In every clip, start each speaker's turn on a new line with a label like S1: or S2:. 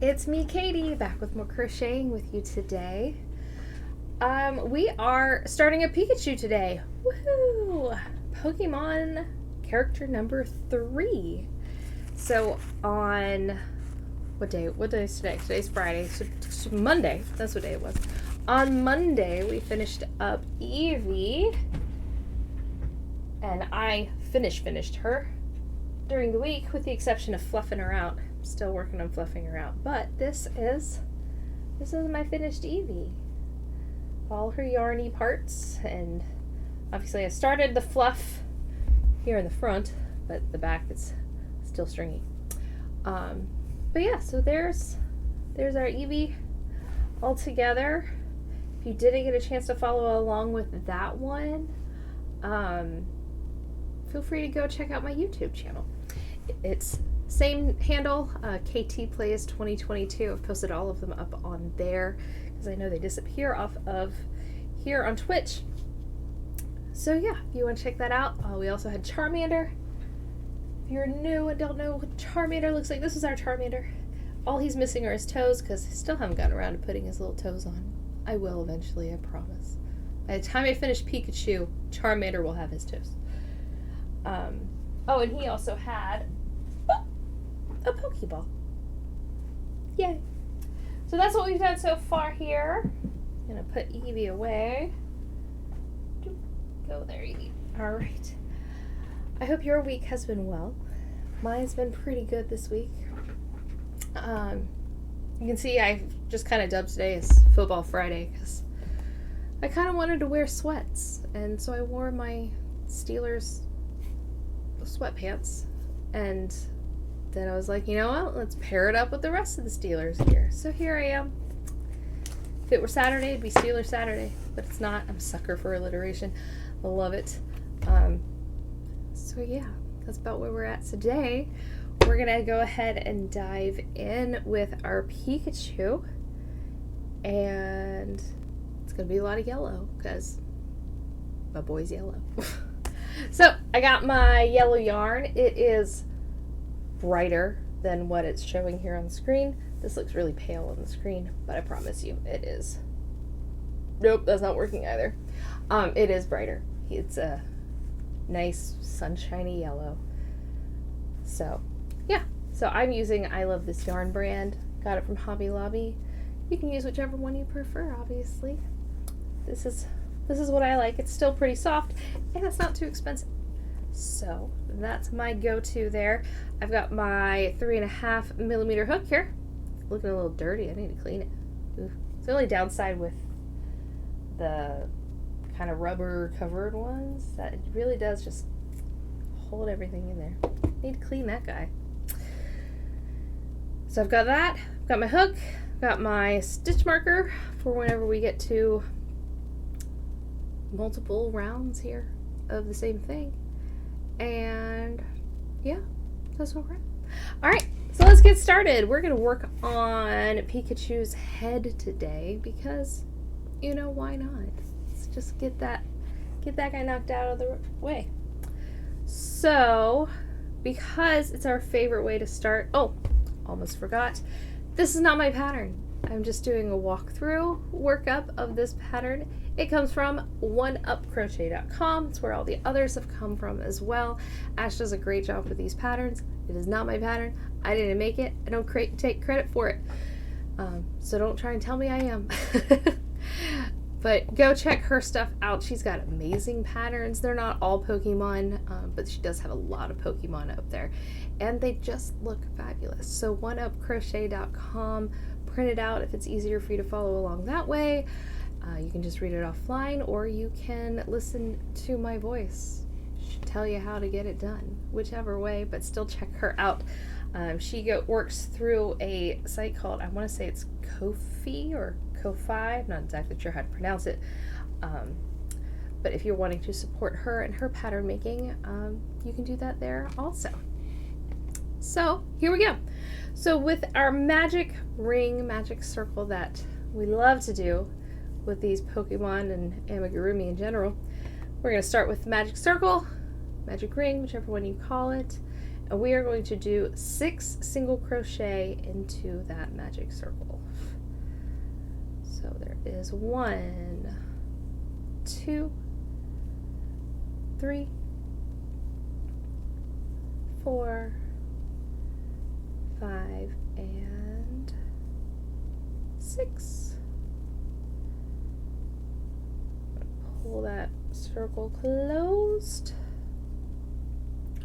S1: It's me, Katie, back with more crocheting with you today. We are starting a Pikachu today. Woohoo! Pokemon character number 3. So on what day is today? Today's Friday. So Monday. That's what day it was. On Monday we finished up Eevee, and I finished her during the week, with the exception of fluffing her out. I'm still working on fluffing her out, but this is my finished Eevee. All her yarny parts, and obviously I started the fluff here in the front, but the back is still stringy. But yeah, so there's our Eevee all together. If you didn't get a chance to follow along with that one, feel free to go check out my YouTube channel. It's same handle, KT Plays 2022. I've posted all of them up on there because I know they disappear off of here on Twitch. So yeah, if you want to check that out. We also had Charmander. If you're new and don't know what Charmander looks like, this is our Charmander. All he's missing are his toes because I still haven't gotten around to putting his little toes on. I will eventually, I promise. By the time I finish Pikachu, Charmander will have his toes. Oh, and he also had a Pokeball. Yay. So that's what we've done so far here. I'm going to put Eevee away. Go there, Eevee. Alright. I hope your week has been well. Mine's been pretty good this week. You can see I just kind of dubbed today as Football Friday because I kind of wanted to wear sweats, and so I wore my Steelers sweatpants, and then I was like, you know what, let's pair it up with the rest of the Steelers gear. So here I am. If it were Saturday, it'd be Steelers Saturday, but it's not. I'm a sucker for alliteration. I love it. So yeah, that's about where we're at today. We're gonna go ahead and dive in with our Pikachu, and it's gonna be a lot of yellow because my boy's yellow. So I got my yellow yarn. It is brighter than what it's showing here on the screen. This looks really pale on the screen, but I promise you it is. Nope, that's not working either. It is brighter. It's a nice sunshiny yellow. So yeah, so I'm using I Love This Yarn brand. Got it from Hobby Lobby. You can use whichever one you prefer, obviously. This is what I like. It's still pretty soft, and it's not too expensive. So that's my go-to there. I've got my 3.5 millimeter hook here. Looking a little dirty. I need to clean it. Ooh. It's the only downside with the kind of rubber covered ones that it really does just hold everything in there. Need to clean that guy. So I've got that. I've got my hook. I've got my stitch marker for whenever we get to multiple rounds here of the same thing. And yeah, that's what we're at. Alright, so let's get started. We're going to work on Pikachu's head today because, you know, why not? Let's just get that guy knocked out of the way. So, because it's our favorite way to start, almost forgot, this is not my pattern. I'm just doing a walkthrough workup of this pattern. It comes from oneupcrochet.com. It's where all the others have come from as well. Ash does a great job with these patterns. It is not my pattern. I didn't make it. I don't take credit for it. So don't try and tell me I am. But go check her stuff out. She's got amazing patterns. They're not all Pokemon, but she does have a lot of Pokemon up there. And they just look fabulous. So oneupcrochet.com. Print it out if it's easier for you to follow along that way. You can just read it offline, or you can listen to my voice tell you how to get it done, whichever way, but still check her out. She works through a site called, I want to say it's Ko-fi or Ko-fi, I'm not exactly sure how to pronounce it, but if you're wanting to support her and her pattern making, you can do that there also. So here we go. So with our magic ring, magic circle that we love to do with these Pokemon and amigurumi in general, we're going to start with magic circle, magic ring, whichever one you call it, And we are going to do 6 single crochet into that magic circle. So there is 1, 2, 3, 4, 5, and 6. Pull that circle closed.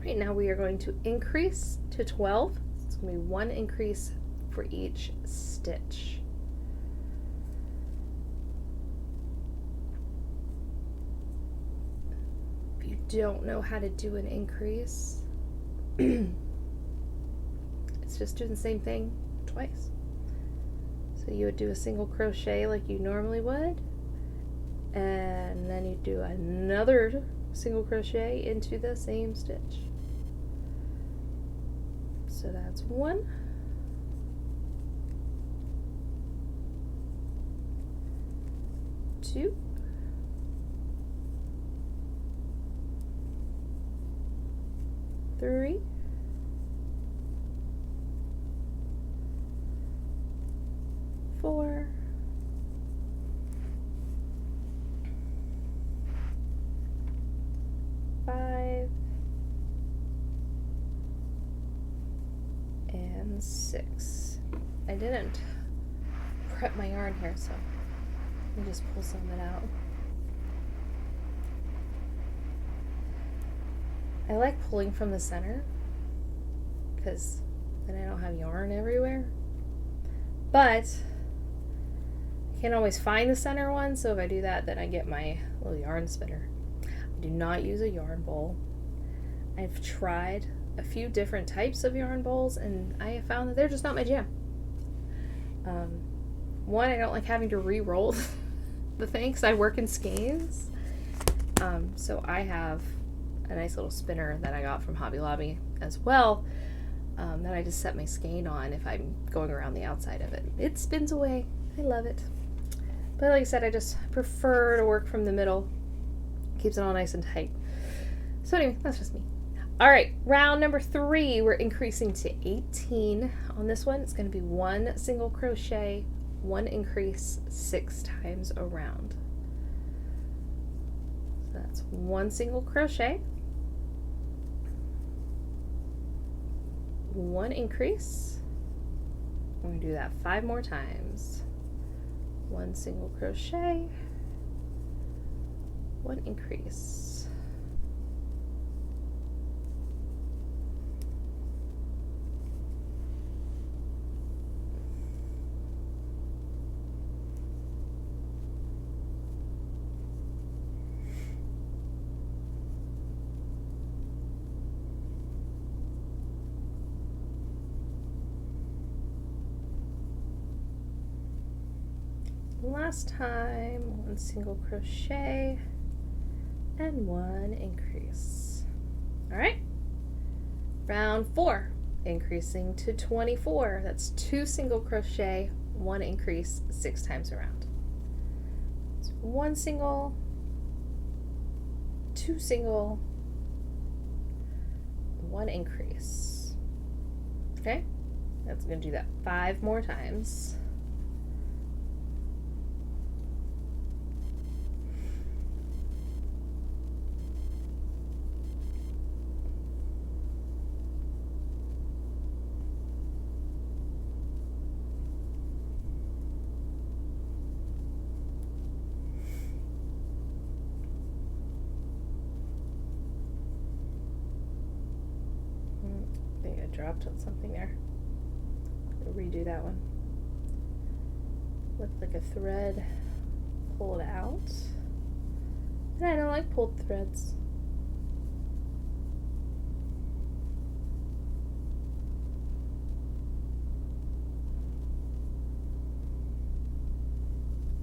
S1: Right now we are going to increase to 12. It's going to be 1 increase for each stitch. If you don't know how to do an increase, it's just doing the same thing twice. So you would do a single crochet like you normally would, and then you do another single crochet into the same stitch. So that's 1, 2, 3, 4, 5, and 6. I didn't prep my yarn here, so let me just pull some of it out. I like pulling from the center because then I don't have yarn everywhere, but I can't always find the center one, so if I do that, then I get my little yarn spinner. I do not use a yarn bowl. I've tried a few different types of yarn bowls, and I have found that they're just not my jam. One, I don't like having to re-roll the thing because I work in skeins. So I have a nice little spinner that I got from Hobby Lobby as well, that I just set my skein on if I'm going around the outside of it. It spins away. I love it. But like I said, I just prefer to work from the middle. Keeps it all nice and tight. So anyway, that's just me. All right, round number 3, we're increasing to 18 on this one. It's going to be 1 single crochet, 1 increase 6 times around. So that's 1 single crochet, 1 increase. We're going to do that 5 more times. 1 single crochet, 1 increase. Last time, 1 single crochet and 1 increase. All right, round 4, increasing to 24. That's 2 single crochet, 1 increase 6 times around. So 1 single, 2 single, 1 increase. Okay, that's going to do that 5 more times. I think I dropped on something there. I'll redo that one. Looked like a thread pulled out. And I don't like pulled threads.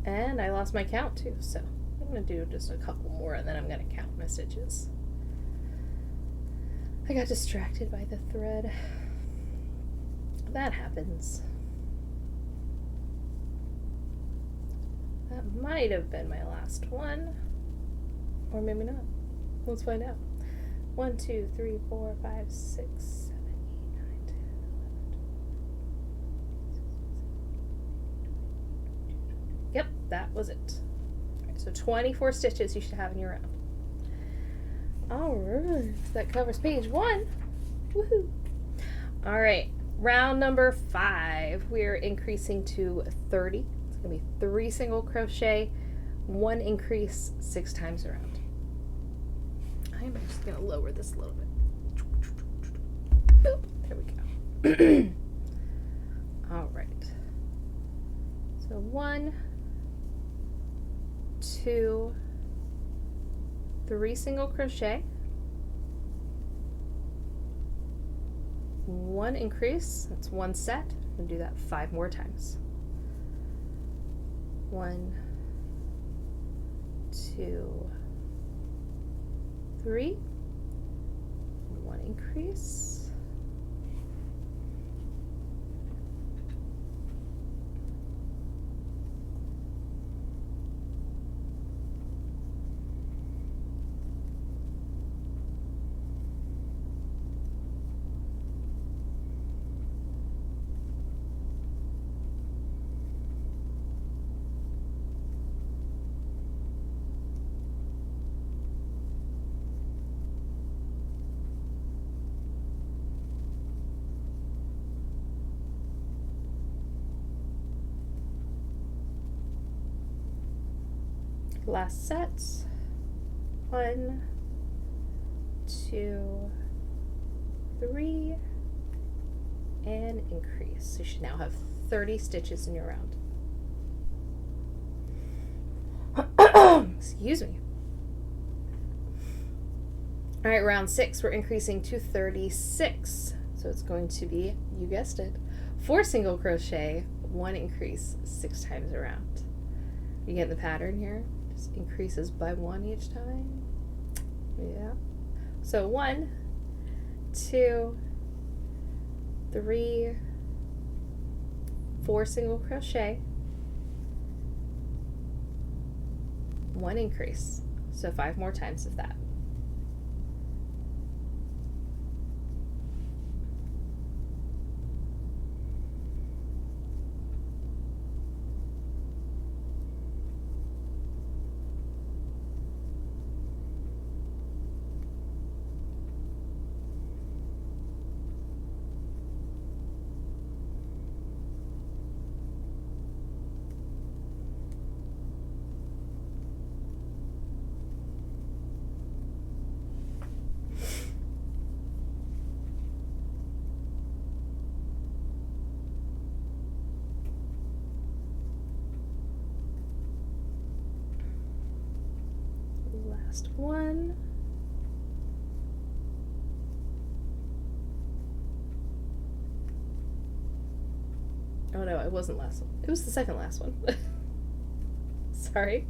S1: And I lost my count too, so I'm going to do just a couple more and then I'm going to count my stitches. I got distracted by the thread. That happens. That might have been my last one. Or maybe not. Let's find out. 1, 2, 3, 4, 5, 6, that was it. All right, so 24 stitches you should have in your round. All right, that covers page 1. Woohoo! All right, round number 5. We're increasing to 30. It's gonna be 3 single crochet, 1 increase 6 times around. I'm just gonna lower this a little bit. Boop, there we go. All right. So 1, 2, 3 single crochet, 1 increase, that's 1 set. I'm going to do that 5 more times. 1, 2, 3, 1 increase. Last set. 1, 2, 3, and increase. So you should now have 30 stitches in your round. Excuse me. All right, round 6, we're increasing to 36. So it's going to be, you guessed it, 4 single crochet, 1 increase 6 times around. You get the pattern here? Just increases by 1 each time. Yeah. So 1, 2, 3, 4 single crochet, 1 increase. So 5 more times of that. Last one. Oh no, it wasn't last one. It was the second last one. Sorry.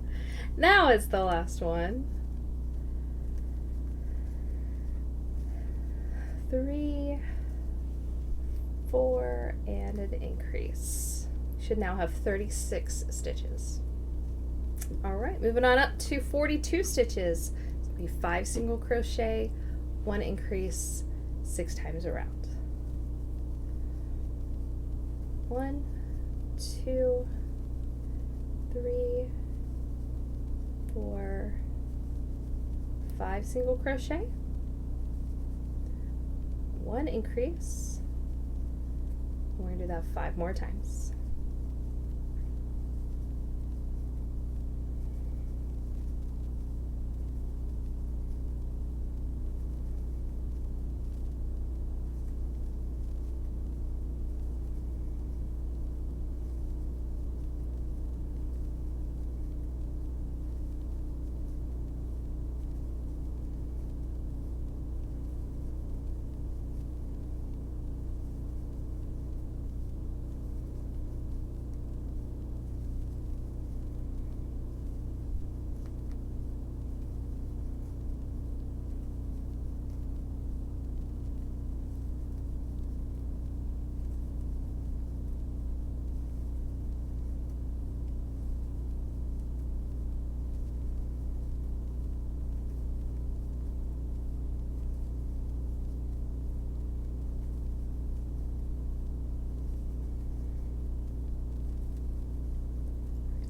S1: Now it's the last one. 3, 4, and an increase. Should now have 36 stitches. All right, moving on up to 42 stitches. It's going to be 5 single crochet, 1 increase, 6 times around. 1, 2, 3, 4, 5 single crochet, 1 increase. We're going to do that 5 more times.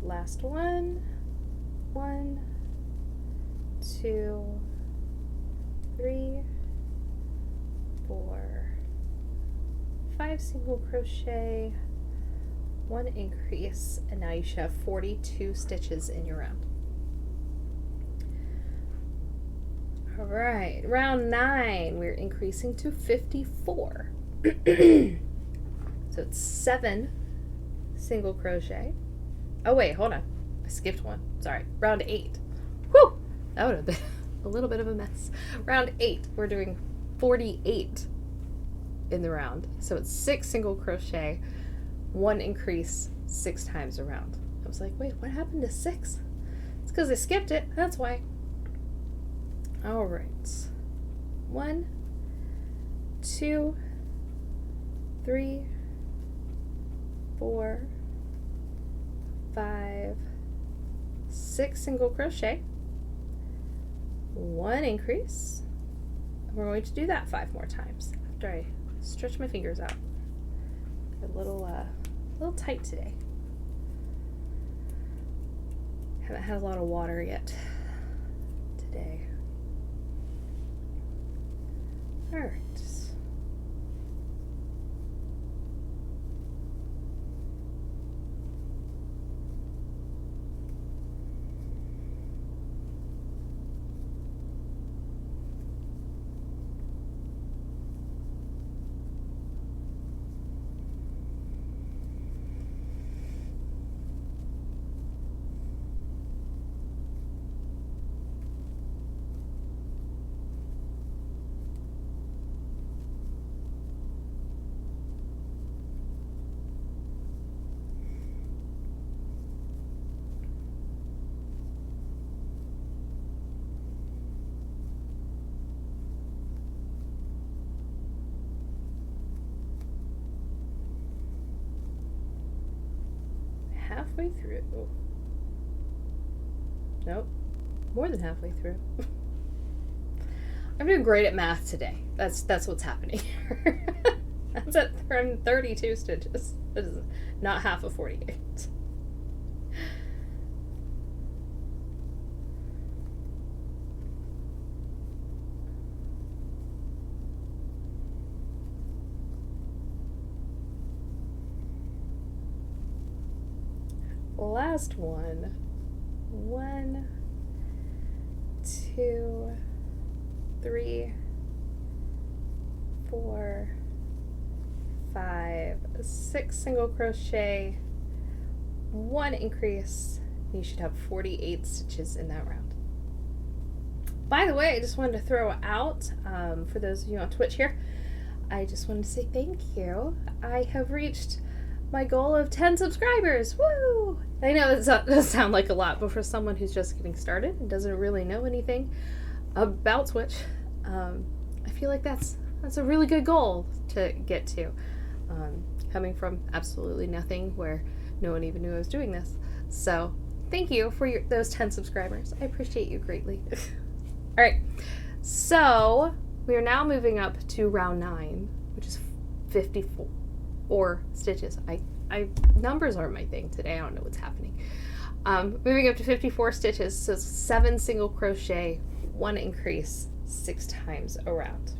S1: last one. 1, 2, 3, 4, 5 single crochet, 1 increase, and now you should have 42 stitches in your round. All right, round 9, we're increasing to 54. So it's 7 single crochet. Oh wait, hold on. I skipped one. Sorry. Round 8. Whew! That would have been a little bit of a mess. Round 8, we're doing 48 in the round. So it's 6 single crochet, 1 increase 6 times around. I was like, wait, what happened to 6? It's because I skipped it. That's why. All right. 1, 2, 3, 4, 5, 6 single crochet, 1 increase. And we're going to do that 5 more times after I stretch my fingers out. A little tight today. Haven't had a lot of water yet today. All right. Halfway through. Nope. More than halfway through. I'm doing great at math today. That's what's happening here. That's at 32 stitches. This is not half of 48. Last one. 1, 2, 3, 4, 5, 6 single crochet, 1 increase. You should have 48 stitches in that round. By the way, I just wanted to throw out, for those of you on Twitch here, I just wanted to say thank you. I have reached my goal of 10 subscribers. Woo! I know that does sound like a lot, but for someone who's just getting started and doesn't really know anything about Twitch, I feel like that's a really good goal to get to. Coming from absolutely nothing, where no one even knew I was doing this. So thank you for those 10 subscribers. I appreciate you greatly. All right, so we are now moving up to round 9, which is 54 stitches. Numbers aren't my thing today. I don't know what's happening. Moving up to 54 stitches, so 7 single crochet, 1 increase 6 times around.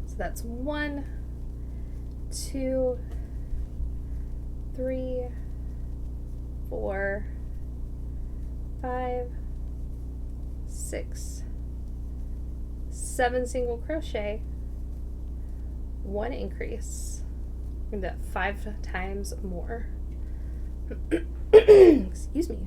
S1: So that's 1, 2, 3, 4, 5, 6, 7 single crochet, 1 increase. We're gonna do that 5 times more. Excuse me.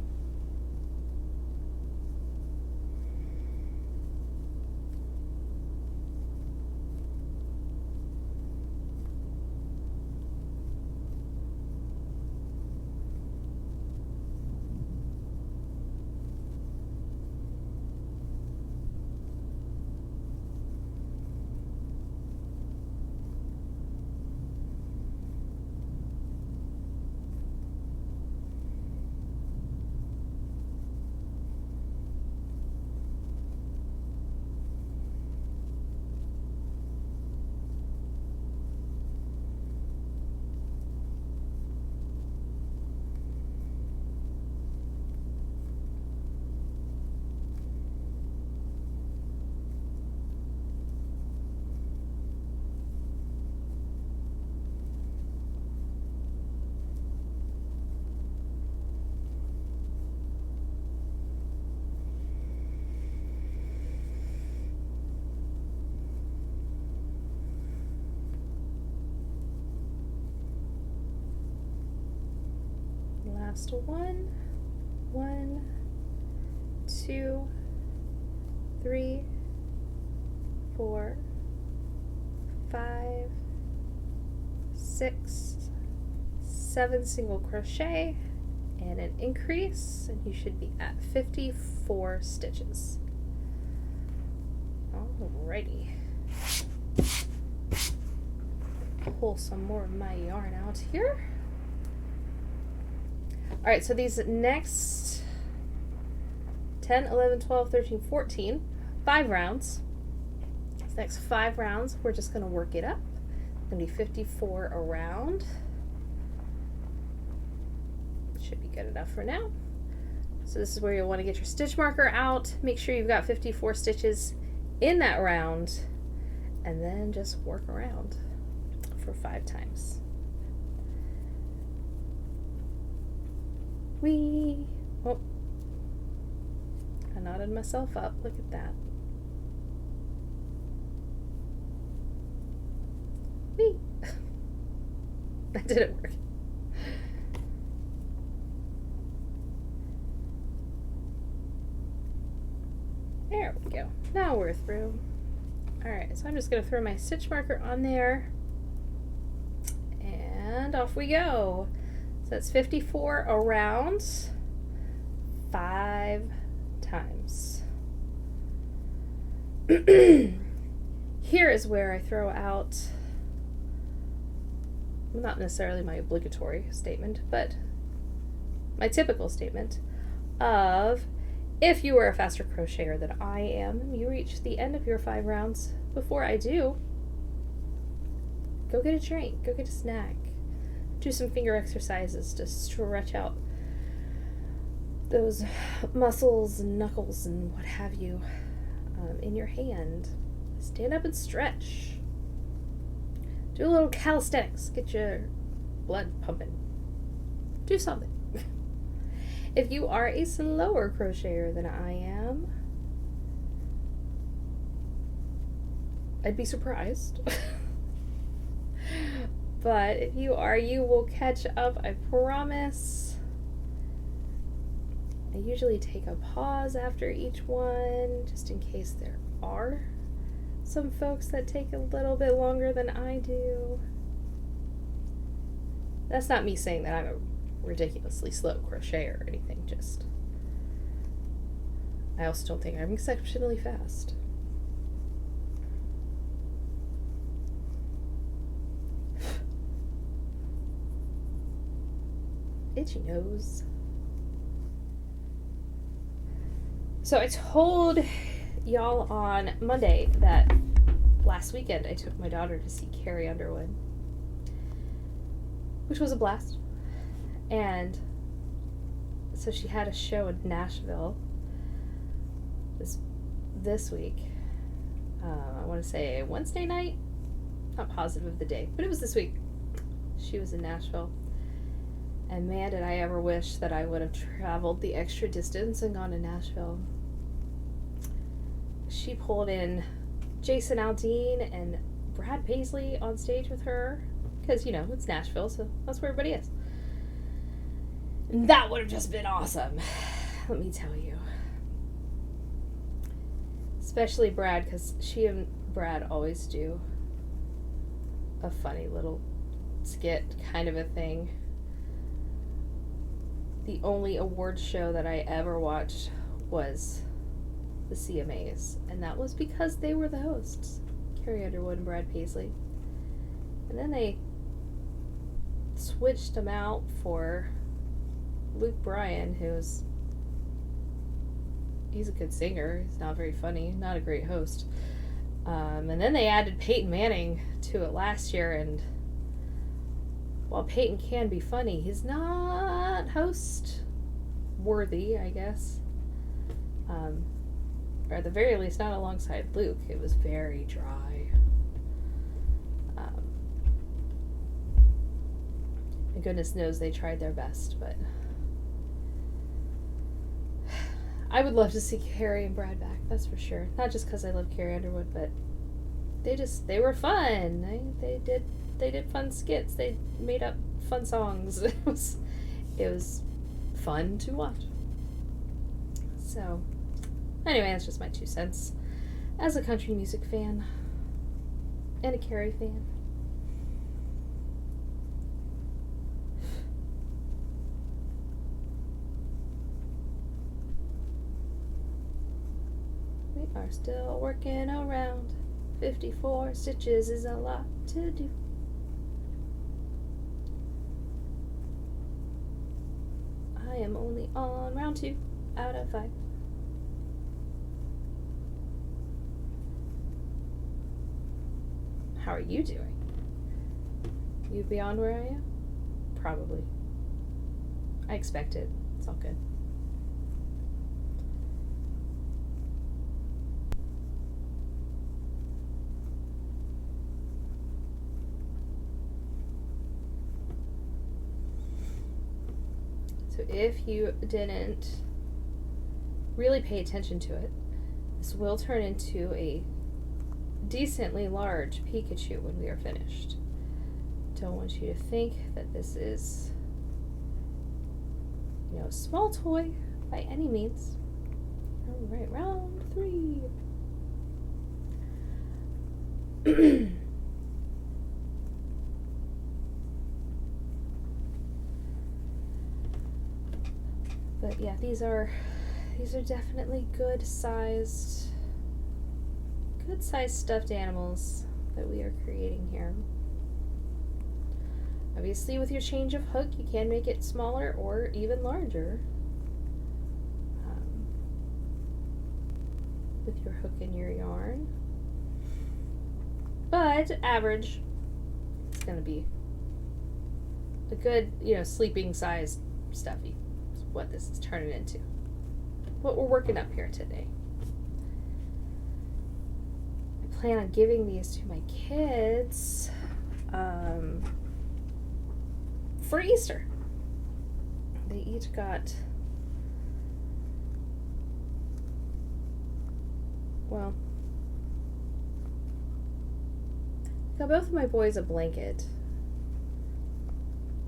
S1: last one. 1, 2, 3, 4, 5, 6, 7 single crochet and an increase, and you should be at 54 stitches. Alrighty. Pull some more of my yarn out here. Alright, so these next 10, 11, 12, 13, 14, 5 rounds. These next 5 rounds, we're just going to work it up. It's going to be 54 around. Should be good enough for now. So this is where you'll want to get your stitch marker out. Make sure you've got 54 stitches in that round, and then just work around for 5 times. Whee! Oh, I knotted myself up. Look at that. Whee! That didn't work. There we go. Now we're through. Alright, so I'm just going to throw my stitch marker on there. And off we go. So that's 54 around 5 times. Here is where I throw out, not necessarily my obligatory statement, but my typical statement of, if you are a faster crocheter than I am, you reach the end of your 5 rounds before I do, go get a drink, go get a snack, do some finger exercises to stretch out those muscles and knuckles and what have you in your hand. Stand up and stretch. Do a little calisthenics, get your blood pumping. Do something. If you are a slower crocheter than I am, I'd be surprised. But if you are, you will catch up, I promise. I usually take a pause after each one, just in case there are some folks that take a little bit longer than I do. That's not me saying that I'm a ridiculously slow crocheter or anything, just I also don't think I'm exceptionally fast. Itchy nose. So I told y'all on Monday that last weekend I took my daughter to see Carrie Underwood, which was a blast. And so she had a show in Nashville this week. I want to say Wednesday night. Not positive of the day, but it was this week. She was in Nashville. And man, did I ever wish that I would have traveled the extra distance and gone to Nashville. She pulled in Jason Aldean and Brad Paisley on stage with her. Because, you know, it's Nashville, so that's where everybody is. And that would have just been awesome, let me tell you. Especially Brad, because she and Brad always do a funny little skit kind of a thing. The only award show that I ever watched was the CMAs, and that was because they were the hosts, Carrie Underwood and Brad Paisley. And then they switched them out for Luke Bryan, he's a good singer, he's not very funny, not a great host. And then they added Peyton Manning to it last year, and while Peyton can be funny, he's not host worthy, I guess. Or at the very least, not alongside Luke. It was very dry. And goodness knows they tried their best, but I would love to see Carrie and Brad back, that's for sure. Not just because I love Carrie Underwood, but they were fun. They did fun skits. They made up fun songs. It was fun to watch. So, anyway, that's just my 2 cents as a country music fan and a Carrie fan. We are still working around. 54 stitches is a lot to do. I am only on round 2 out of 5. How are you doing? You beyond where I am? Probably. I expect it. It's all good. So if you didn't really pay attention to it, this will turn into a decently large Pikachu when we are finished. Don't want you to think that this is, a small toy by any means. All right, round 3. But yeah, these are definitely good sized stuffed animals that we are creating here. Obviously, with your change of hook, you can make it smaller or even larger. With your hook and your yarn. But average, it's going to be a good, sleeping sized stuffy. Is what this is turning into. What we're working up here today. I plan on giving these to my kids for Easter. They each got, both of my boys a blanket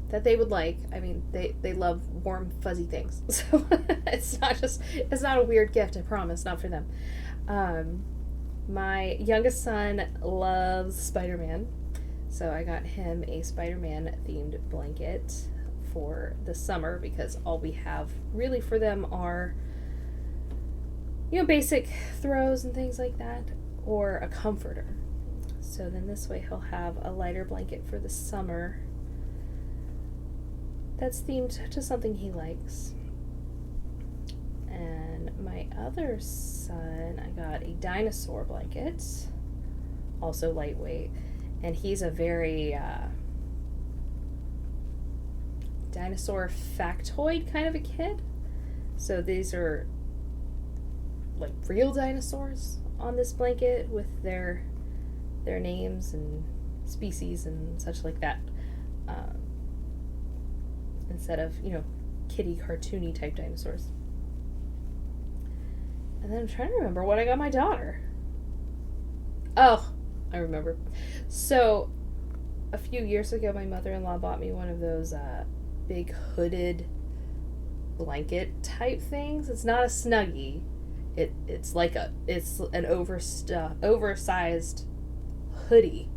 S1: that they would like. I mean, they love warm, fuzzy things. So it's not a weird gift, I promise, not for them. My youngest son loves Spider-Man, so I got him a Spider-Man themed blanket for the summer because all we have really for them are, basic throws and things like that, or a comforter. So then this way he'll have a lighter blanket for the summer that's themed to something he likes. And my other son, I got a dinosaur blanket, also lightweight, and he's a very dinosaur factoid kind of a kid. So these are like real dinosaurs on this blanket with their names and species and such like that, instead of kitty cartoony type dinosaurs. And then I'm trying to remember what I got my daughter. Oh, I remember. So a few years ago my mother-in-law bought me one of those big hooded blanket type things. It's not a Snuggie. It's an oversized hoodie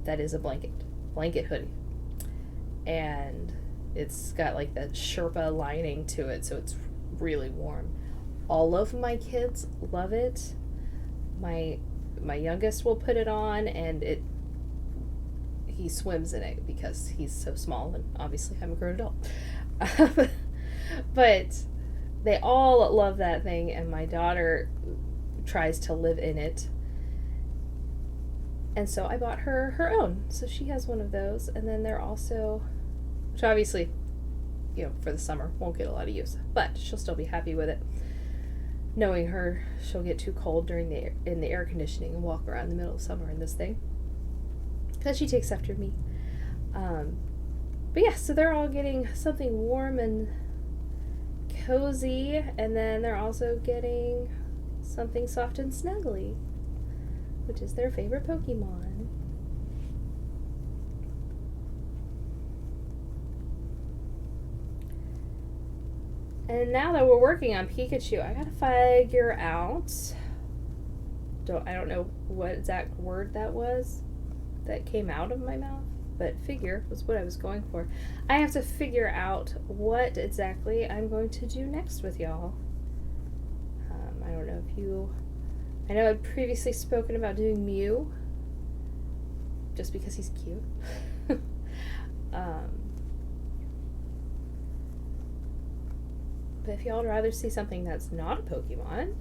S1: that is a blanket hoodie, and it's got like that Sherpa lining to it, so it's really warm. All of my kids love it. My youngest will put it on, and he swims in it because he's so small, and obviously I'm a grown adult. But they all love that thing, and my daughter tries to live in it. And so I bought her own. So she has one of those. And then they're also, which obviously, for the summer won't get a lot of use, but she'll still be happy with it. Knowing her, she'll get too cold in the air conditioning and walk around in the middle of summer in this thing, because she takes after me. But yeah, so they're all getting something warm and cozy, and then they're also getting something soft and snuggly, which is their favorite Pokemon. And now that we're working on Pikachu, I gotta figure out. I don't know what exact word that was that came out of my mouth, but figure was what I was going for. I have to figure out what exactly I'm going to do next with y'all. I don't know if you. I know I've previously spoken about doing Mew, just because he's cute. But if y'all would rather see something that's not a Pokemon,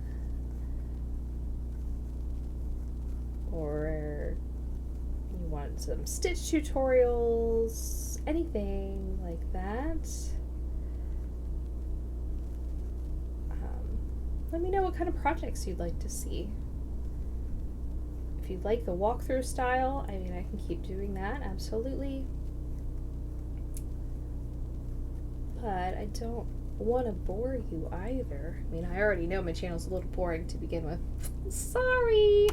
S1: or you want some Stitch tutorials, anything like that, let me know what kind of projects you'd like to see. If you'd like the walkthrough style, I mean, I can keep doing that, absolutely. But I don't want to bore you either. I mean, I already know my channel's a little boring to begin with. Sorry!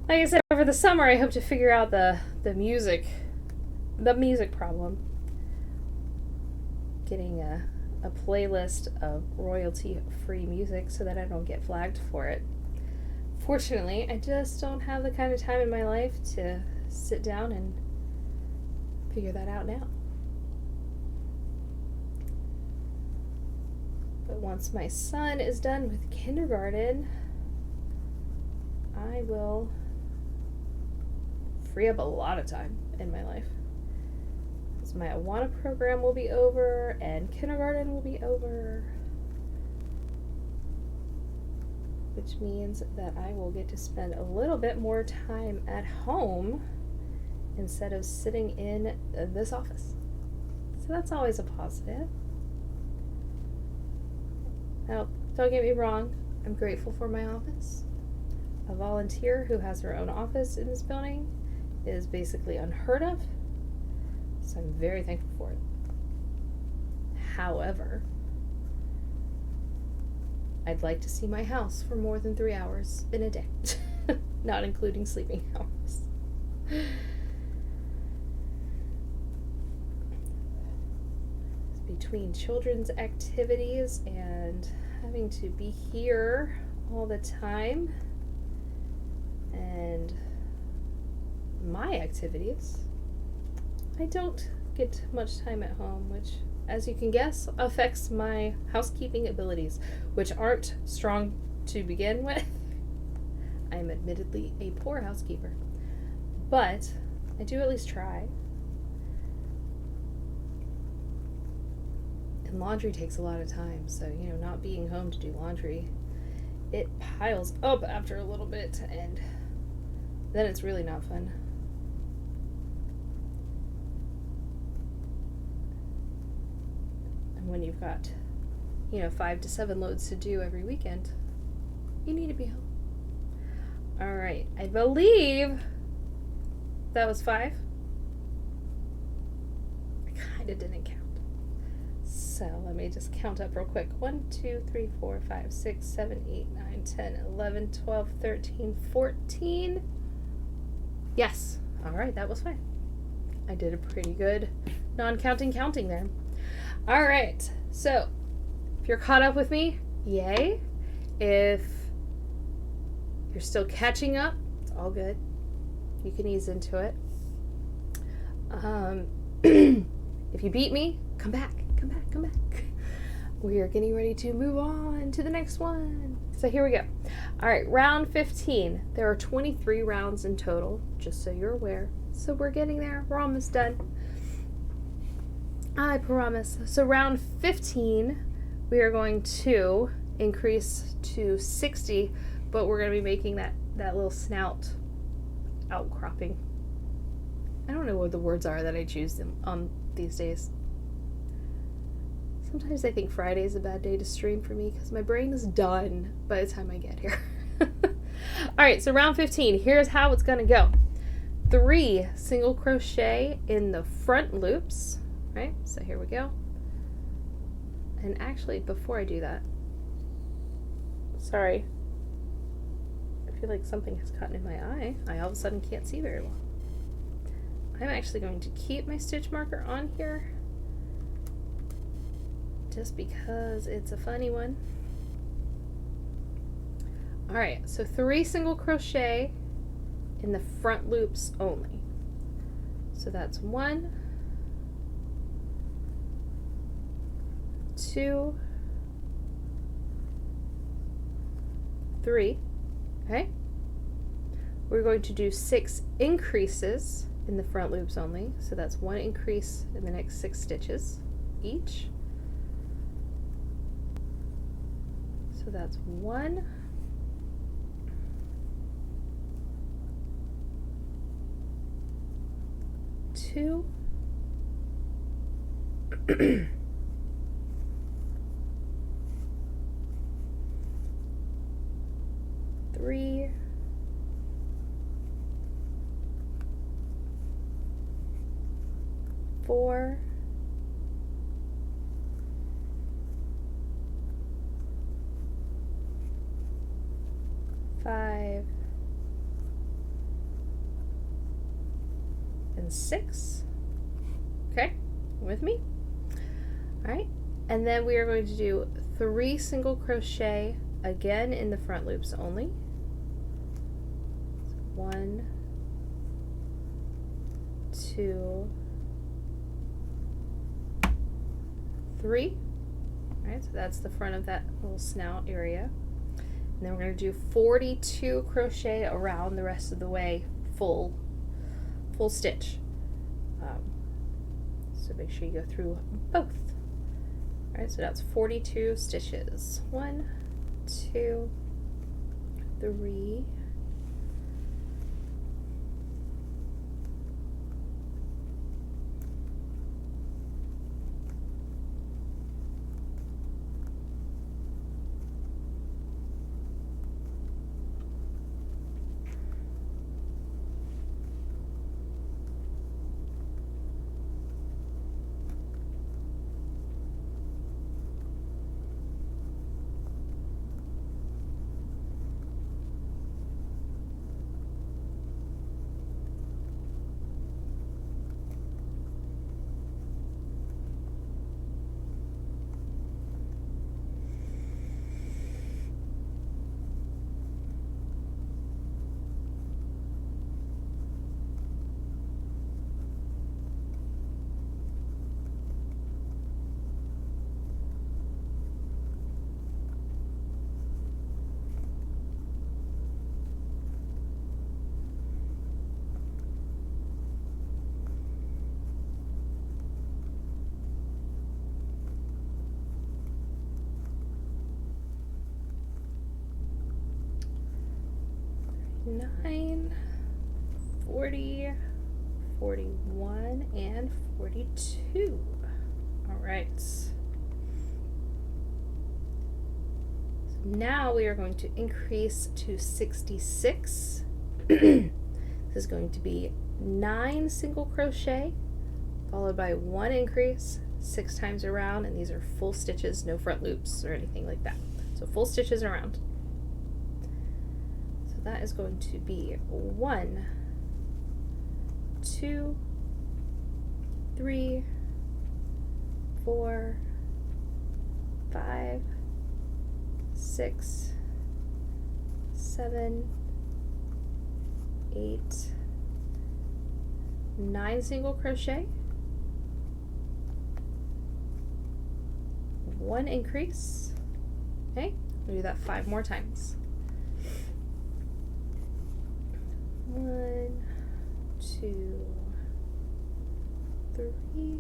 S1: Like I said, over the summer I hope to figure out the music problem. Getting a playlist of royalty-free music so that I don't get flagged for it. Fortunately, I just don't have the kind of time in my life to sit down and figure that out now. But once my son is done with kindergarten, I will free up a lot of time in my life. Because my Awana program will be over and kindergarten will be over. Which means that I will get to spend a little bit more time at home instead of sitting in this office. So that's always a positive. Now, don't get me wrong, I'm grateful for my office. A volunteer who has her own office in this building is basically unheard of, so I'm very thankful for it. However, I'd like to see my house for more than 3 hours in a day, not including sleeping hours. Between children's activities and having to be here all the time and my activities, I don't get much time at home, which, as you can guess, affects my housekeeping abilities, which aren't strong to begin with. I am admittedly a poor housekeeper, but I do at least try. And laundry takes a lot of time, so, you know, not being home to do laundry, it piles up after a little bit, and then it's really not fun. And when you've got, 5 to 7 loads to do every weekend, you need to be home. Alright, I believe that was 5. I kinda didn't count. So let me just count up real quick. 1, 2, 3, 4, 5, 6, 7, 8, 9, 10, 11, 12, 13, 14. Yes. Alright, that was 5. I did a pretty good non-counting counting there. Alright, so if you're caught up with me, yay. If you're still catching up, it's all good. You can ease into it. If you beat me, come back. We are getting ready to move on to the next one. So here we go. All right, round 15. There are 23 rounds in total, just so you're aware. So we're getting there. We're almost done. I promise. So round 15, we are going to increase to 60, but we're going to be making that little snout outcropping. I don't know what the words are that I choose them these days. Sometimes I think Friday is a bad day to stream for me because my brain is done by the time I get here. Alright, so round 15. Here's how it's going to go. 3 single crochet in the front loops. Right? So here we go. And actually, before I do that, sorry. I feel like something has gotten in my eye. I all of a sudden can't see very well. I'm actually going to keep my stitch marker on here just because it's a funny one. All right, so 3 single crochet in the front loops only. So that's 1, 2, 3. Okay, we're going to do 6 increases in the front loops only, so that's 1 increase in the next 6 stitches each. So that's 1, 2, 3, 4, 5, and 6. Okay, with me? All right, and then we are going to do 3 single crochet again in the front loops only. 1, 2, 3. All right, so that's the front of that little snout area. And then we're going to do 42 crochet around the rest of the way, full stitch. So make sure you go through both. All right, so that's 42 stitches. 1, 2, 3, 9, 40, 41, and 42. All right. So now we are going to increase to 66. This is going to be 9 single crochet followed by 1 increase 6 times around, and these are full stitches, no front loops or anything like that. So full stitches around. That is going to be 1, 2, 3, 4, 5, 6, 7, 8, 9 single crochet, 1 increase. Okay, we'll do that 5 more times. 1, 2, 3, 4,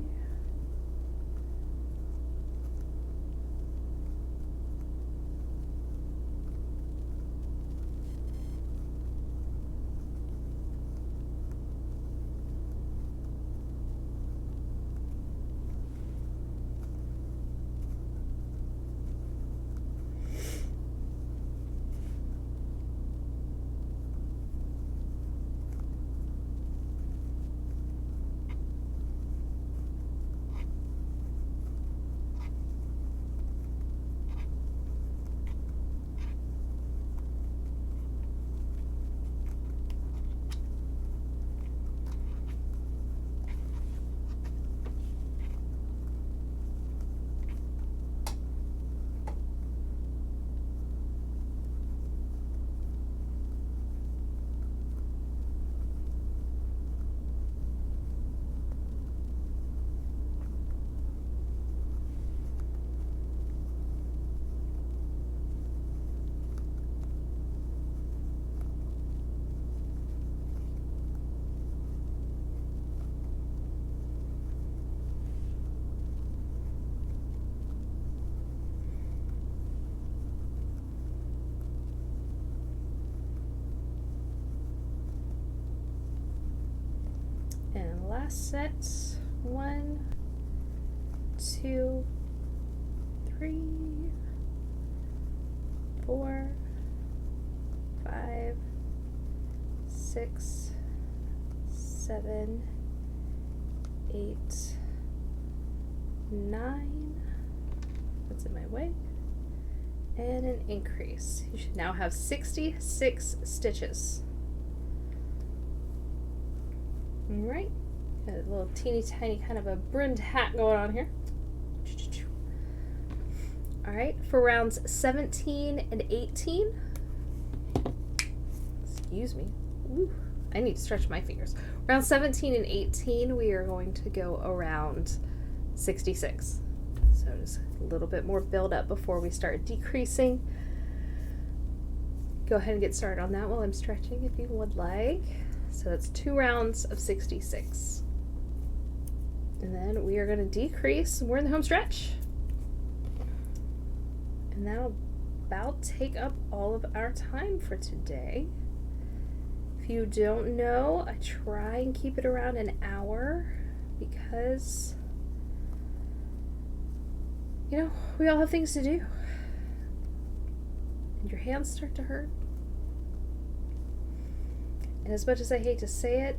S1: last set. 1, 2, 3, 4, 5, 6, 7, 8, 9. That's in my way. And an increase. You should now have 66 stitches. Alright. Got a little teeny tiny kind of a brimmed hat going on here. Alright, for rounds 17 and 18. Excuse me. Ooh, I need to stretch my fingers. Round 17 and 18, we are going to go around 66. So just a little bit more build up before we start decreasing. Go ahead and get started on that while I'm stretching if you would like. So that's 2 rounds of 66. And then we are going to decrease. We're in the home stretch. And that'll about take up all of our time for today. If you don't know, I try and keep it around an hour because, you know, we all have things to do. And your hands start to hurt. And as much as I hate to say it,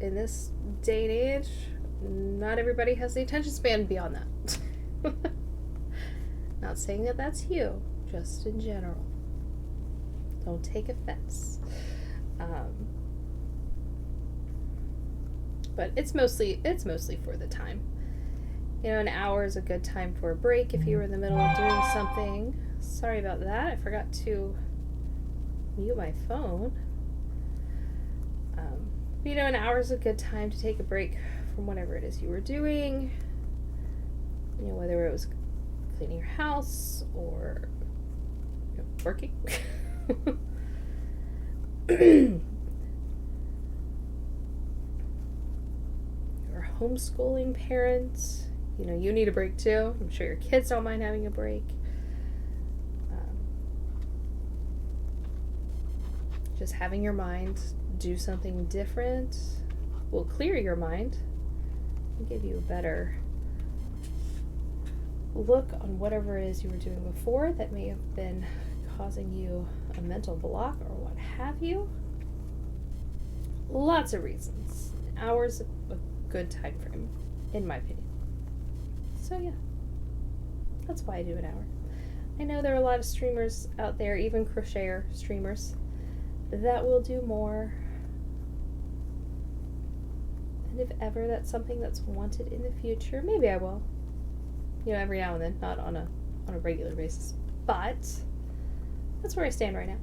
S1: in this day and age, not everybody has the attention span beyond that. Not saying that that's you, just in general. Don't take offense. But it's mostly for the time. You know, an hour is a good time for a break if you were in the middle of doing something. Sorry about that. I forgot to mute my phone. You know, an hour is a good time to take a break from whatever it is you were doing. You know, whether it was cleaning your house or, you know, working. You're a homeschooling parent. You know, you need a break too. I'm sure your kids don't mind having a break. Just having your mind do something different will clear your mind and give you a better look on whatever it is you were doing before that may have been causing you a mental block or what have you. Lots of reasons. An hour's a good time frame, in my opinion. So yeah, that's why I do an hour. I know there are a lot of streamers out there, even crocheter streamers, that will do more. And if ever that's something that's wanted in the future, maybe I will. You know, every now and then, not on a regular basis. But that's where I stand right now.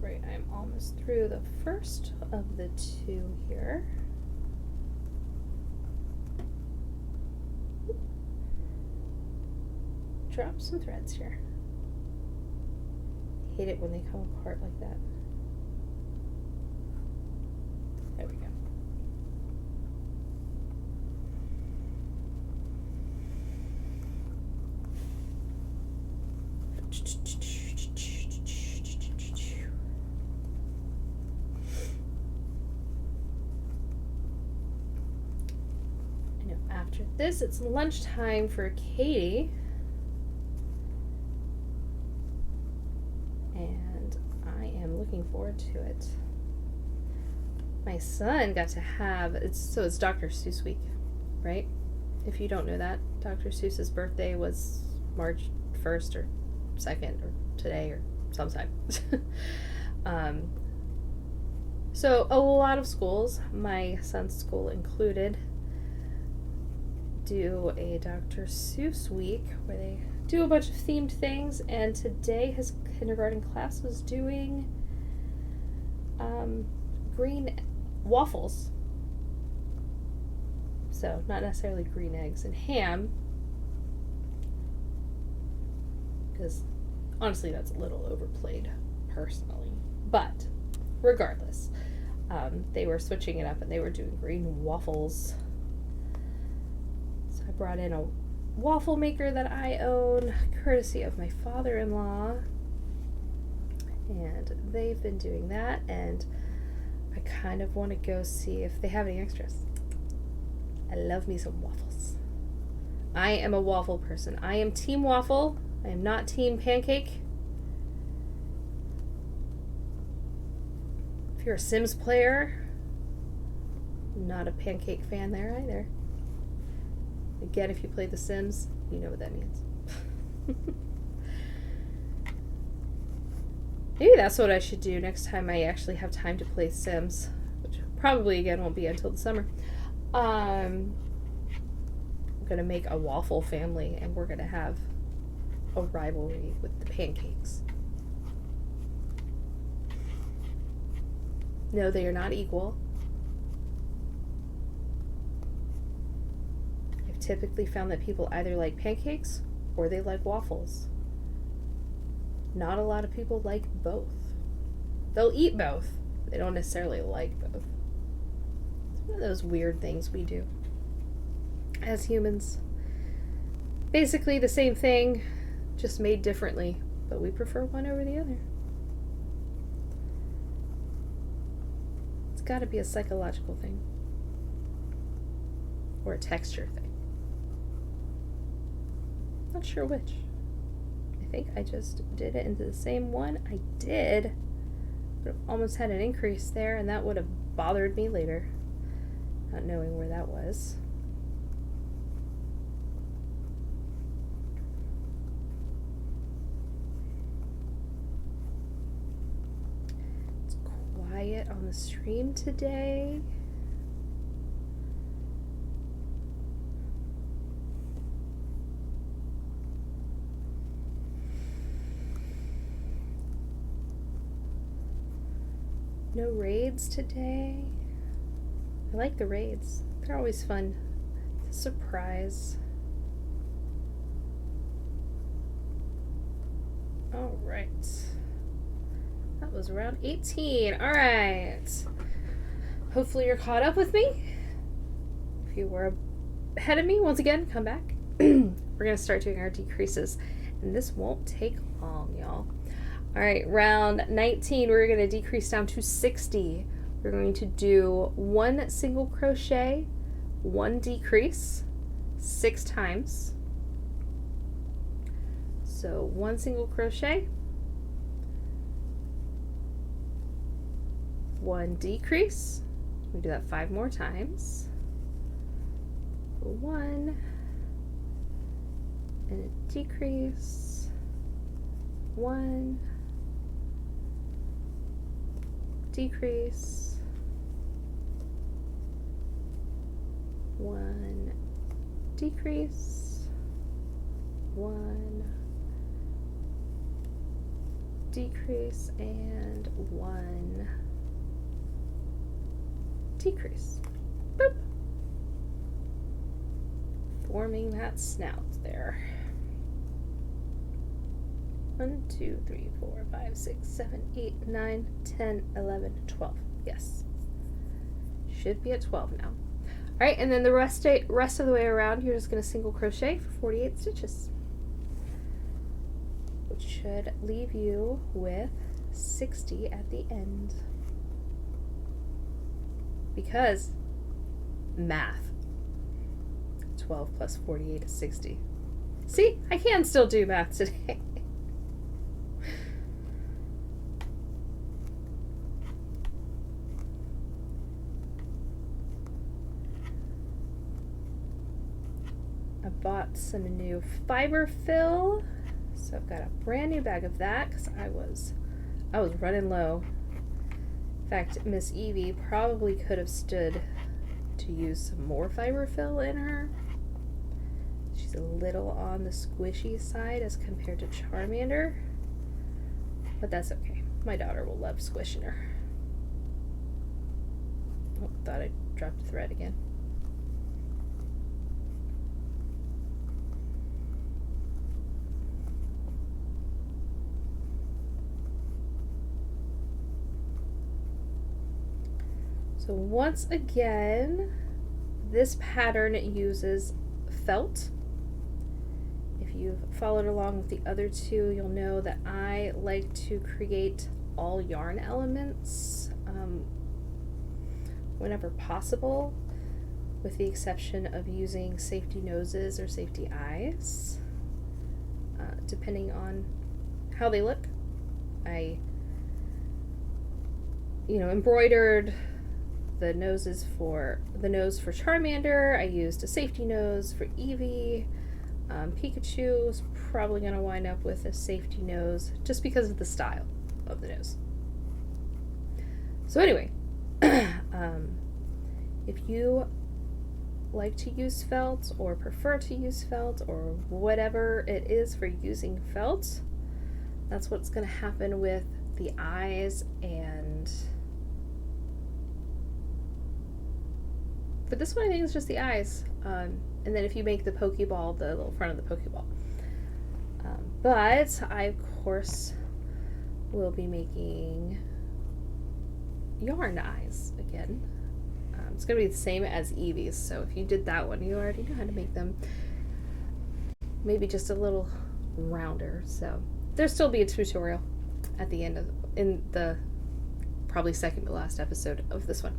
S1: Right, I'm almost through the first of the 2 here. Drop some threads here. Hate it when they come apart like that. There we go. I know after this, it's lunchtime for Katie. And I am looking forward to it. My son got to have, it's Dr. Seuss week, right? If you don't know that, Dr. Seuss's birthday was March 1st or 2nd or today or sometime. So a lot of schools, my son's school included, do a Dr. Seuss week where they do a bunch of themed things, and today his kindergarten class was doing green waffles. So not necessarily green eggs and ham, because honestly that's a little overplayed personally, but regardless, they were switching it up and they were doing green waffles. So I brought in a waffle maker that I own, courtesy of my father-in-law, And they've been doing that, and I kind of want to go see if they have any extras. I love me some waffles. I am a waffle person. I am team waffle. I am not team pancake. If you're a Sims player, not a pancake fan there either. Again, if you play The Sims, you know what that means. Maybe that's what I should do next time I actually have time to play Sims, which probably, again, won't be until the summer. I'm going to make a waffle family, and we're going to have a rivalry with the pancakes. No, they are not equal. I've typically found that people either like pancakes or they like waffles. Not a lot of people like both. They'll eat both. They don't necessarily like both. It's one of those weird things we do as humans. Basically the same thing, just made differently, but we prefer one over the other. It's got to be a psychological thing. Or a texture thing. Not sure which. I think I just did it into the same one. I did. But almost had an increase there, and that would have bothered me later. Not knowing where that was. It's quiet on the stream today. No raids today. I like the raids. They're always fun. It's a surprise. All right. That was round 18. All right. Hopefully you're caught up with me. If you were ahead of me, once again, come back. We're going to start doing our decreases. And this won't take long, y'all. All right, round 19, we're going to decrease down to 60. We're going to do 1 single crochet, 1 decrease, 6 times. So 1 single crochet, 1 decrease. We do that 5 more times. 1 and a decrease, 1. Decrease, 1 decrease, 1 decrease, and 1 decrease. Boop. Forming that snout there. 1, 2, 3, 4, 5, 6, 7, 8, 9, 10, 11, 12. Yes. Should be at 12 now. Alright, and then the rest of the way around, you're just going to single crochet for 48 stitches. Which should leave you with 60 at the end. Because math. 12 plus 48 is 60. See, I can still do math today. I bought some new fiber fill, so I've got a brand new bag of that because I was running low. In fact, Miss Evie probably could have stood to use some more fiber fill in her. She's a little on the squishy side as compared to Charmander, but that's okay. My daughter will love squishing her. Oh, thought I dropped a thread again. So once again, this pattern uses felt. If you've followed along with the other two, you'll know that I like to create all yarn elements whenever possible, with the exception of using safety noses or safety eyes, depending on how they look. I embroidered the nose for Charmander. I used a safety nose for Eevee. Pikachu is probably going to wind up with a safety nose just because of the style of the nose. So anyway, if you like to use felt or prefer to use felt or whatever it is for using felt, that's what's going to happen with the eyes. And for this one, I think it's just the eyes. And then if you make the Pokeball, the little front of the Pokeball. But I, of course, will be making yarn eyes again. It's going to be the same as Eevee's, so if you did that one, you already know how to make them. Maybe just a little rounder. So there'll still be a tutorial at the end in the probably second to last episode of this one.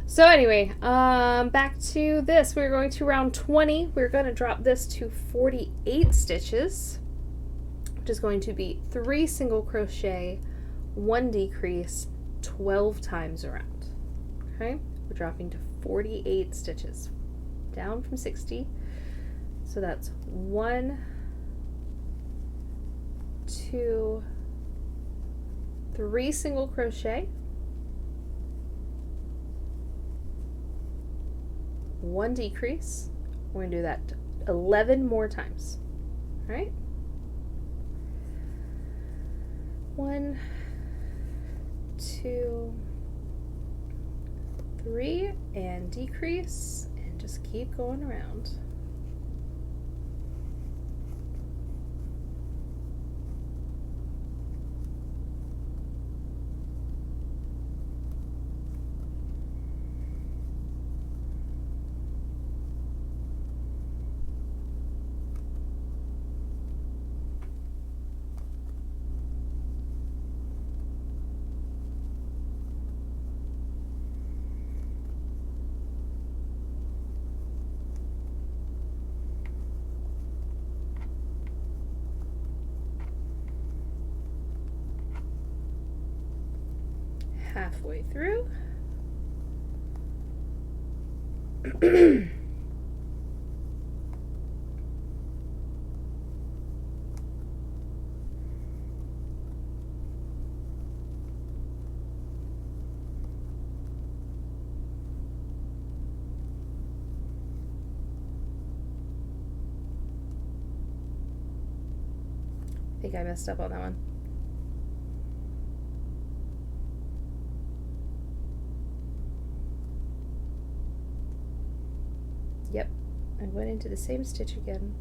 S1: So anyway, back to this. We're going to round 20. We're going to drop this to 48 stitches, which is going to be 3 single crochet, 1 decrease, 12 times around. Okay, we're dropping to 48 stitches, down from 60. So that's 1, 2, 3 single crochet, 1 decrease. We're going to do that 11 more times. All right? 1, 2, 3, and decrease, and just keep going around. Halfway through. I think I messed up on that one. Yep, I went into the same stitch again.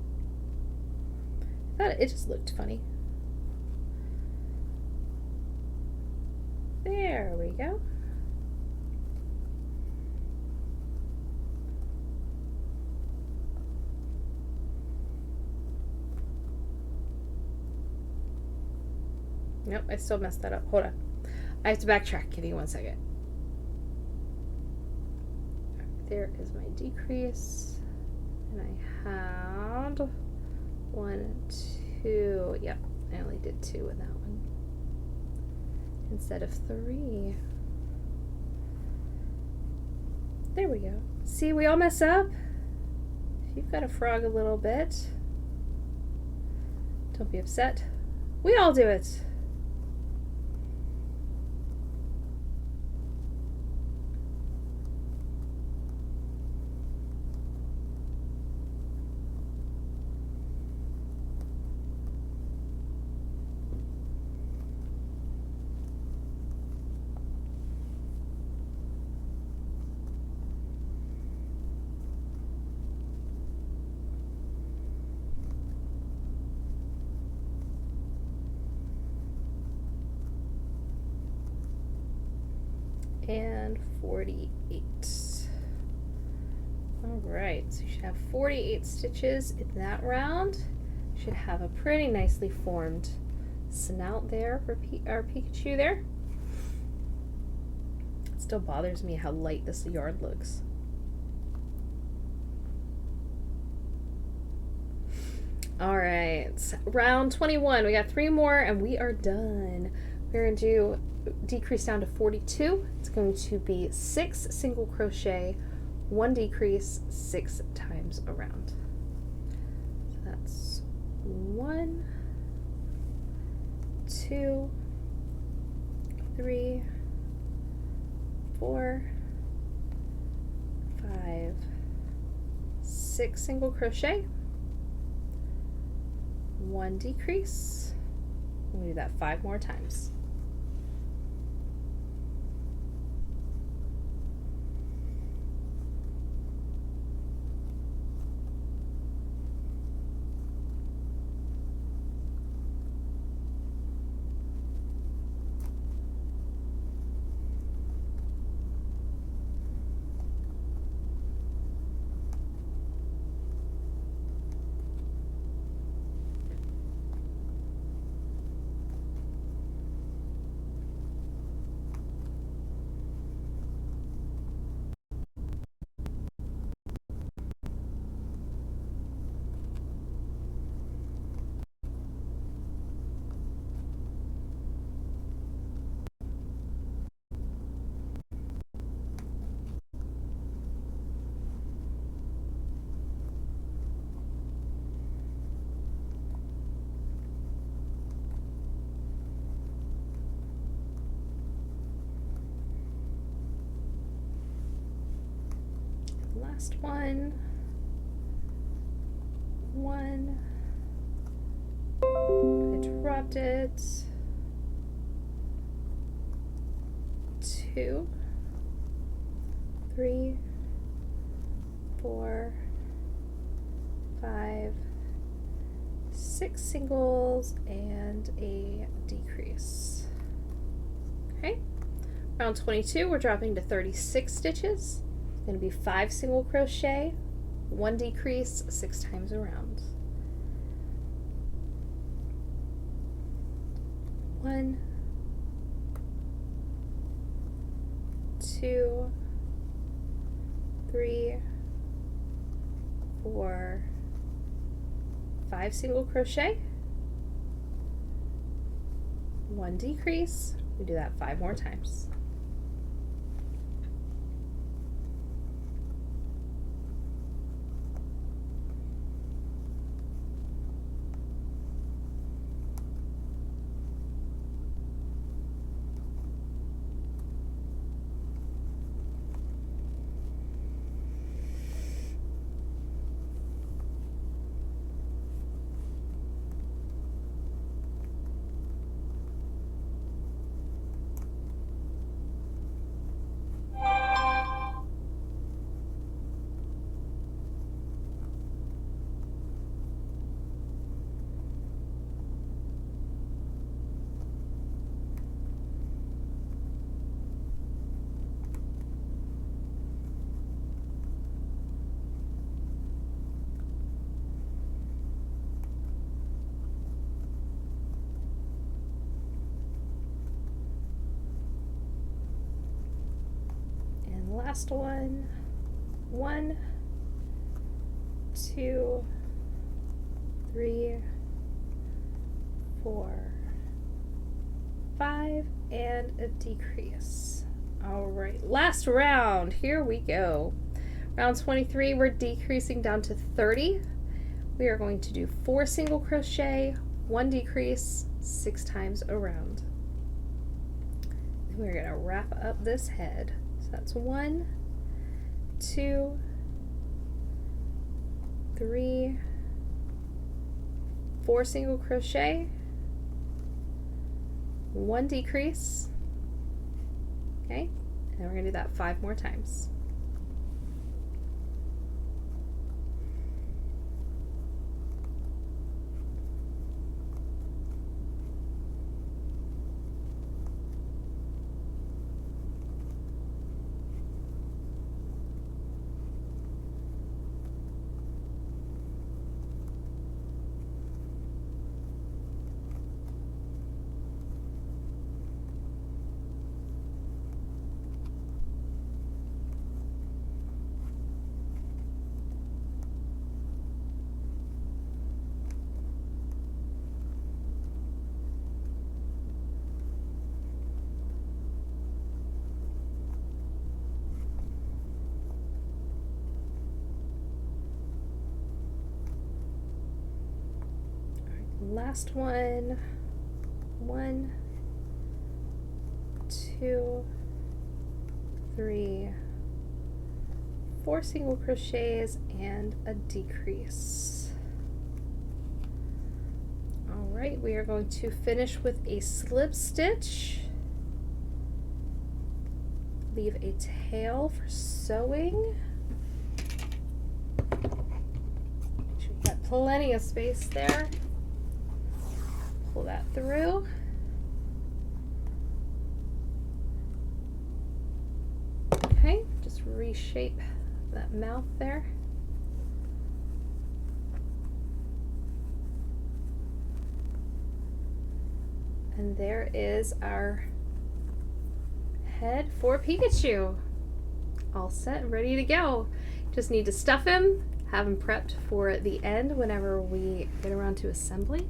S1: I thought it just looked funny. There we go. Nope, I still messed that up. Hold on. I have to backtrack. Give me 1 second. There is my decrease, and I had 1, 2, yep, I only did 2 in that one instead of 3. There we go. See, we all mess up. If you've got to frog a little bit, don't be upset. We all do it. And 48. All right, so you should have 48 stitches in that round. You should have a pretty nicely formed snout there for our Pikachu there. It still bothers me how light this yarn looks. All right, round 21. We got 3 more and we are done. We're going to do decrease down to 42. It's going to be 6 single crochet, 1 decrease, 6 times around. So that's 1, 2, 3, 4, 5, 6 single crochet, 1 decrease. We'll do that 5 more times. Last one. 1. I dropped it. 2, 3, 4, 5, 6 singles and a decrease. Okay. Round 22, we're dropping to 36 stitches. It's going to be 5 single crochet, 1 decrease, 6 times around. 1, 2, 3, 4, 5 single crochet, 1 decrease. We do that 5 more times. Last one. 1, 2, 3, 4, 5, and a decrease. All right, last round. Here we go. Round 23, we're decreasing down to 30. We are going to do 4 single crochet, 1 decrease, 6 times around. We're going to wrap up this head. That's 1, 2, 3, 4 single crochet, 1 decrease. Okay, and we're going to do that 5 more times. last one. 1, 2, 3, 4 single crochets and a decrease. All right, we are going to finish with a slip stitch. Leave a tail for sewing. Make sure you got plenty of space there. Pull that through. Okay, just reshape that mouth there. And there is our head for Pikachu. All set, ready to go. Just need to stuff him, have him prepped for the end whenever we get around to assembly.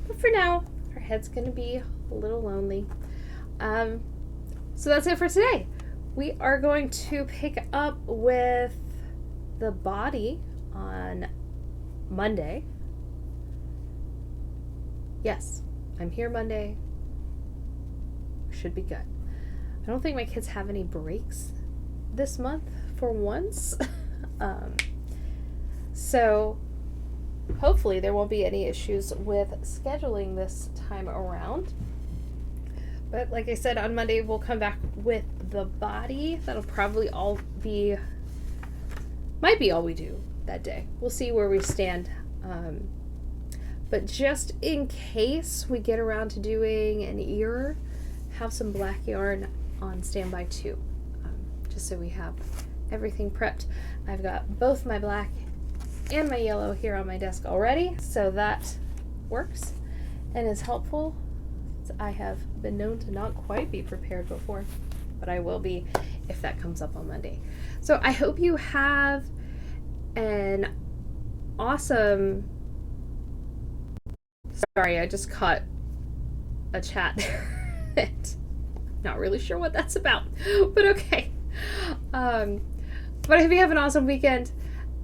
S1: But for now, our head's gonna be a little lonely. So that's it for today. We are going to pick up with the body on Monday. Yes, I'm here Monday. Should be good. I don't think my kids have any breaks this month for once. So hopefully there won't be any issues with scheduling this time around. But like I said, on Monday we'll come back with the body. That'll probably might be all we do that day. We'll see where we stand. But just in case we get around to doing an ear, have some black yarn on standby too, just so we have everything prepped. I've got both my black and my yellow here on my desk already, so that works and is helpful. I have been known to not quite be prepared before, but I will be if that comes up on Monday. So I hope you have an awesome... Sorry, I just caught a chat there. Not really sure what that's about, but okay. But I hope you have an awesome weekend.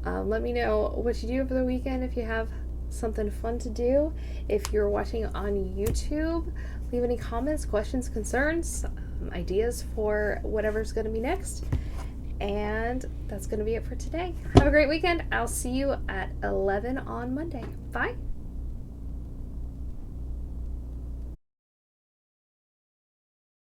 S1: Let me know what you do over the weekend if you have something fun to do. If you're watching on YouTube, leave any comments, questions, concerns, ideas for whatever's going to be next. And that's going to be it for today. Have a great weekend. I'll see you at 11 on Monday. Bye.